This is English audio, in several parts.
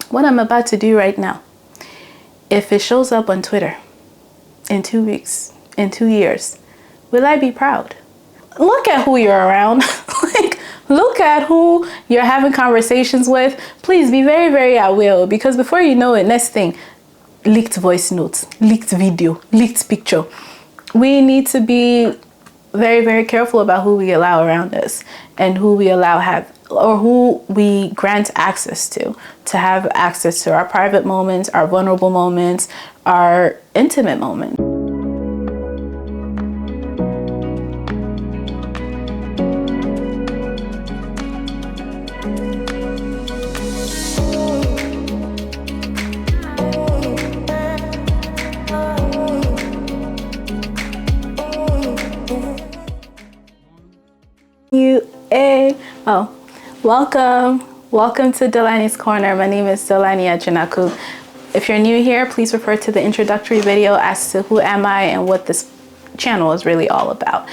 what I'm about to do right now, if it shows up on Twitter in 2 weeks, in 2 years, will I be proud? Look at who you're around. Like, look at who you're having conversations with. Please be very, very at will, because before you know it, next thing, leaked voice notes, leaked video, leaked picture. We need to be very, very careful about who we allow around us and who we allow who we grant access to have access to our private moments, our vulnerable moments, our intimate moments. Welcome to Dolani's Corner. My name is Dolani Ajinaku. If you're new here, please refer to the introductory video as to who am I and what this channel is really all about.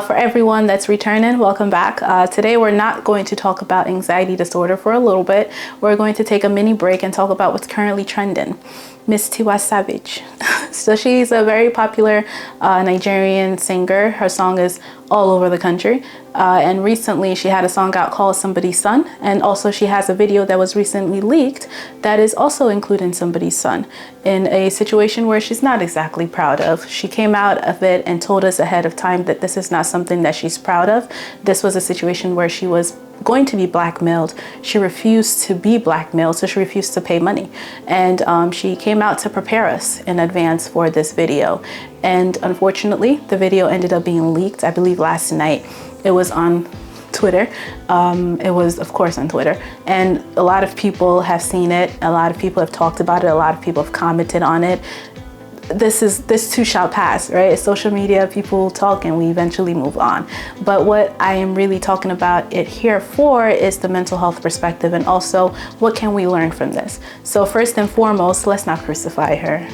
For everyone that's returning, welcome back. Today we're not going to talk about anxiety disorder for a little bit. We're going to take a mini break and talk about what's currently trending. Miss Tiwa Savage. So she's a very popular Nigerian singer. Her song is all over the country. And recently she had a song out called Somebody's Son. And also she has a video that was recently leaked that is also including somebody's son in a situation where she's not exactly proud of. She came out of it and told us ahead of time that this is not something that she's proud of. This was a situation where she was going to be blackmailed. She refused to be blackmailed, so she refused to pay money. And she came out to prepare us in advance for this video. And unfortunately, the video ended up being leaked, I believe last night. It was on Twitter. It was, of course, on Twitter. And a lot of people have seen it. A lot of people have talked about it. A lot of people have commented on it. This too shall pass, right? It's social media, people talk and we eventually move on. But what I am really talking about it here for is the mental health perspective, and also what can we learn from this. So first and foremost, let's not crucify her.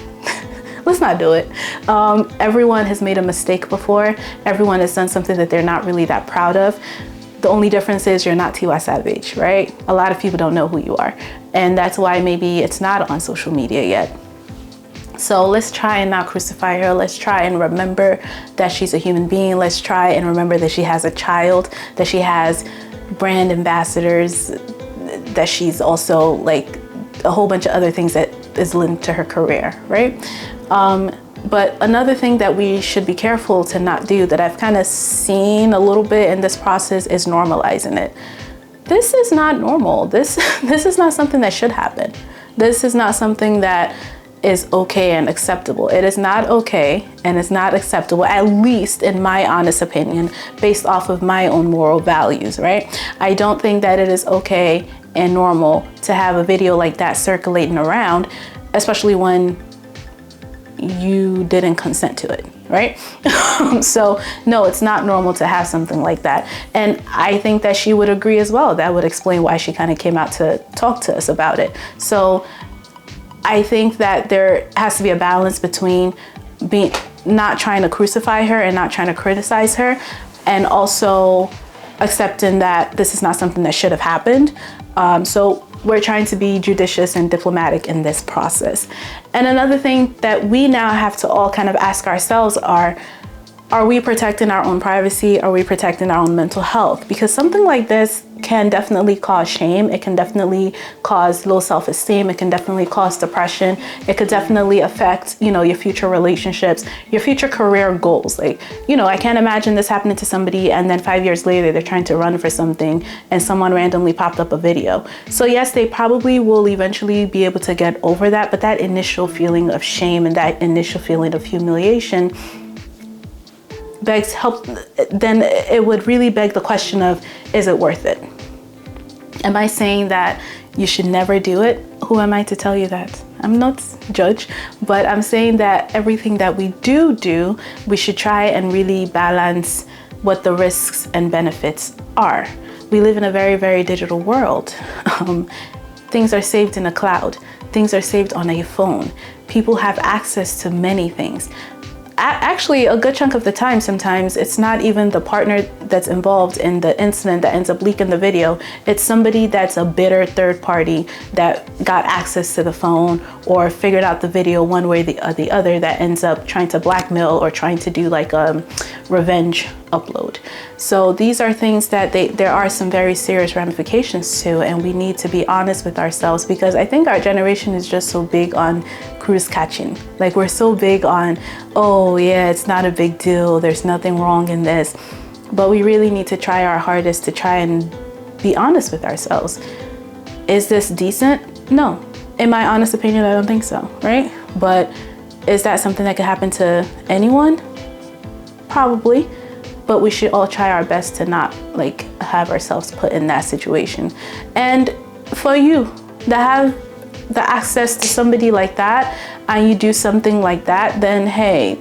Let's not do it. Everyone has made a mistake before. Everyone has done something that they're not really that proud of. The only difference is you're not Tiwa Savage, right? A lot of people don't know who you are. And that's why maybe it's not on social media yet. So let's try and not crucify her. Let's try and remember that she's a human being. Let's try and remember that she has a child, that she has brand ambassadors, that she's also like a whole bunch of other things that is linked to her career, right? But another thing that we should be careful to not do, that I've kind of seen a little bit in this process, is normalizing it. This is not normal. This is not something that should happen. This is not something that is okay and acceptable. It is not okay and it's not acceptable, at least in my honest opinion, based off of my own moral values, right? I don't think that it is okay and normal to have a video like that circulating around, especially when you didn't consent to it, right? So no, it's not normal to have something like that. And I think that she would agree as well. That would explain why she kind of came out to talk to us about it. So I think that there has to be a balance between not trying to crucify her and not trying to criticize her, and also accepting that this is not something that should have happened. So we're trying to be judicious and diplomatic in this process. And another thing that we now have to all kind of ask ourselves are we protecting our own privacy? Are we protecting our own mental health? Because something like this can definitely cause shame. It can definitely cause low self-esteem. It can definitely cause depression. It could definitely affect, your future relationships, your future career goals. Like, I can't imagine this happening to somebody and then 5 years later they're trying to run for something and someone randomly popped up a video. So yes, they probably will eventually be able to get over that, but that initial feeling of shame and that initial feeling of humiliation begs help. Then it would really beg the question of, is it worth it? Am I saying that you should never do it? Who am I to tell you that? I'm not judge, but I'm saying that everything that we do, we should try and really balance what the risks and benefits are. We live in a very, very digital world. Things are saved in a cloud. Things are saved on a phone. People have access to many things. actually a good chunk of the time, sometimes it's not even the partner that's involved in the incident that ends up leaking the video. It's somebody that's a bitter third party that got access to the phone or figured out the video one way or the other, that ends up trying to blackmail or trying to do like a revenge upload. So these are things that there are some very serious ramifications to, and we need to be honest with ourselves, because I think our generation is just so big on cruise catching. Like, we're so big on, oh yeah, it's not a big deal, there's nothing wrong in this. But we really need to try our hardest to try and be honest with ourselves. Is this decent? No. In my honest opinion, I don't think so, right? But is that something that could happen to anyone? Probably. But we should all try our best to not like have ourselves put in that situation. And for you that have the access to somebody like that, and you do something like that, then hey,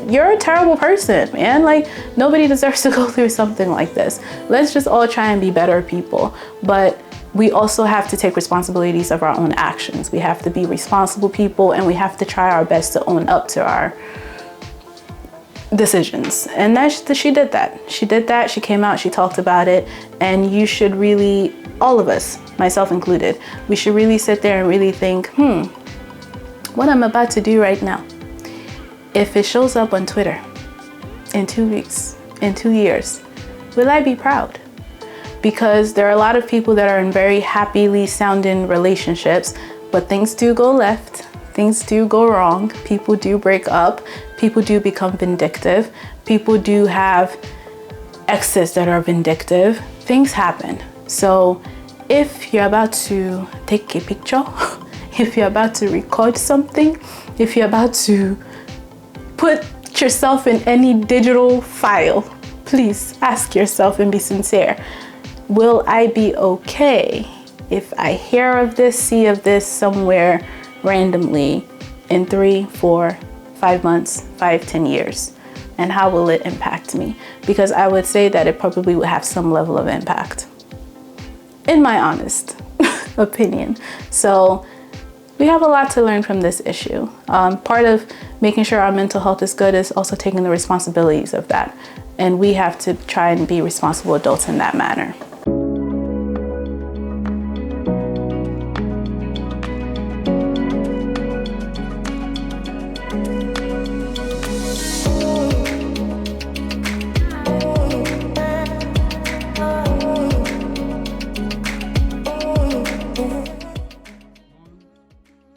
you're a terrible person, man. Like, nobody deserves to go through something like this. Let's just all try and be better people. But we also have to take responsibilities of our own actions. We have to be responsible people, and we have to try our best to own up to our decisions. And she did that. She did that. She came out, she talked about it. And you should really, all of us, myself included, we should really sit there and really think, what I'm about to do right now, if it shows up on Twitter in 2 weeks, in 2 years, will I be proud? Because there are a lot of people that are in very happily sounding relationships, but things do go left, things do go wrong, people do break up, people do become vindictive, people do have exes that are vindictive, things happen. So if you're about to take a picture, if you're about to record something, if you're about to put yourself in any digital file, please ask yourself and be sincere. Will I be okay if I hear of this, see of this somewhere randomly in 3, 4, 5 months, 5, 10 years? And how will it impact me? Because I would say that it probably would have some level of impact, in my honest opinion. So we have a lot to learn from this issue. Part of making sure our mental health is good is also taking the responsibilities of that. And we have to try and be responsible adults in that manner.